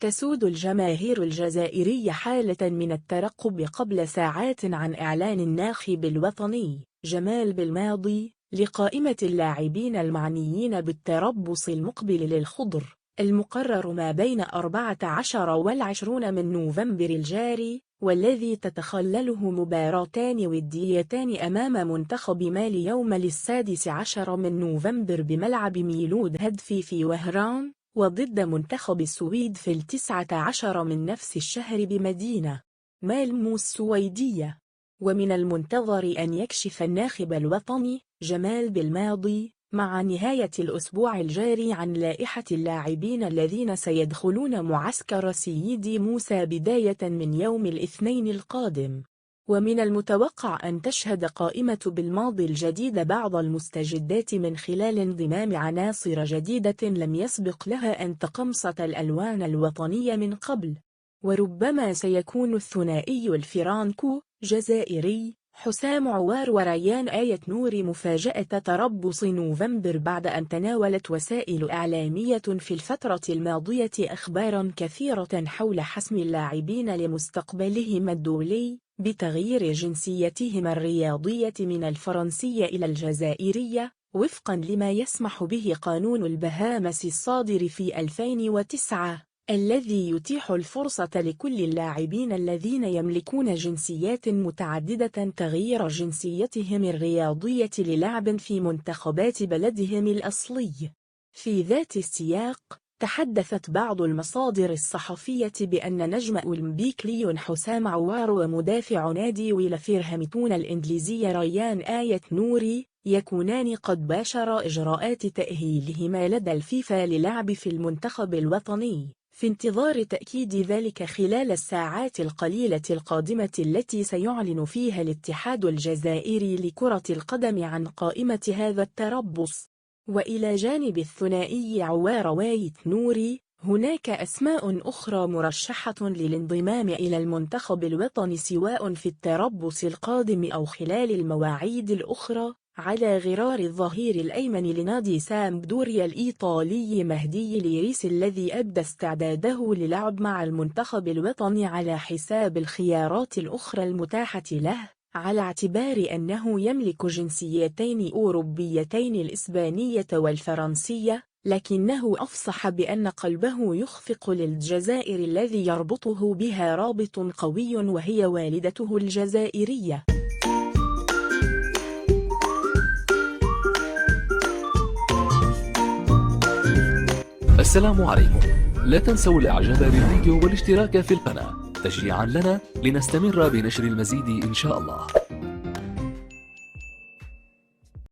تسود الجماهير الجزائرية حالة من الترقب قبل ساعات عن إعلان الناخب الوطني جمال بلماضي لقائمة اللاعبين المعنيين بالتربص المقبل للخضر المقرر ما بين 14 و20 من نوفمبر الجاري، والذي تتخلله مباراتان وديتان أمام منتخب مالي يوم 16 من نوفمبر بملعب ميلود هدفي في وهران، وضد منتخب السويد في 19 من نفس الشهر بمدينة مالمو السويدية. ومن المنتظر أن يكشف الناخب الوطني جمال بلماضي مع نهاية الأسبوع الجاري عن لائحة اللاعبين الذين سيدخلون معسكر سيدي موسى بداية من يوم الاثنين القادم. ومن المتوقع أن تشهد قائمة بلماضي الجديدة بعض المستجدات من خلال انضمام عناصر جديدة لم يسبق لها أن تقمصت الألوان الوطنية من قبل، وربما سيكون الثنائي الفرانكو جزائري حسام عوار وريان آية نور مفاجأة تربص نوفمبر، بعد أن تناولت وسائل إعلامية في الفترة الماضية أخبارا كثيرة حول حسم اللاعبين لمستقبلهم الدولي بتغيير جنسيتهم الرياضية من الفرنسية إلى الجزائرية وفقا لما يسمح به قانون البهامس الصادر في 2009، الذي يتيح الفرصة لكل اللاعبين الذين يملكون جنسيات متعددة تغيير جنسيتهم الرياضية للعب في منتخبات بلدهم الأصلي. في ذات السياق، تحدثت بعض المصادر الصحفية بأن نجم أولمبيك ليون حسام عوار ومدافع نادي ويلفرهامبتون الإنجليزي ريان آية نوري يكونان قد باشر إجراءات تأهيلهما لدى الفيفا للعب في المنتخب الوطني، في انتظار تأكيد ذلك خلال الساعات القليلة القادمة التي سيعلن فيها الاتحاد الجزائري لكرة القدم عن قائمة هذا التربص. وإلى جانب الثنائي عوار وايت نوري، هناك أسماء أخرى مرشحة للانضمام إلى المنتخب الوطني سواء في التربص القادم أو خلال المواعيد الأخرى، على غرار الظهير الأيمن لنادي سامبدوريا الإيطالي مهدي ليريس الذي أبدى استعداده للعب مع المنتخب الوطني على حساب الخيارات الأخرى المتاحة له، على اعتبار أنه يملك جنسيتين أوروبيتين الإسبانية والفرنسية، لكنه أفصح بأن قلبه يخفق للجزائر الذي يربطه بها رابط قوي وهي والدته الجزائرية. السلام عليكم، لا تنسوا الاعجاب بالفيديو والاشتراك في القناة تشجيعا لنا لنستمر بنشر المزيد إن شاء الله.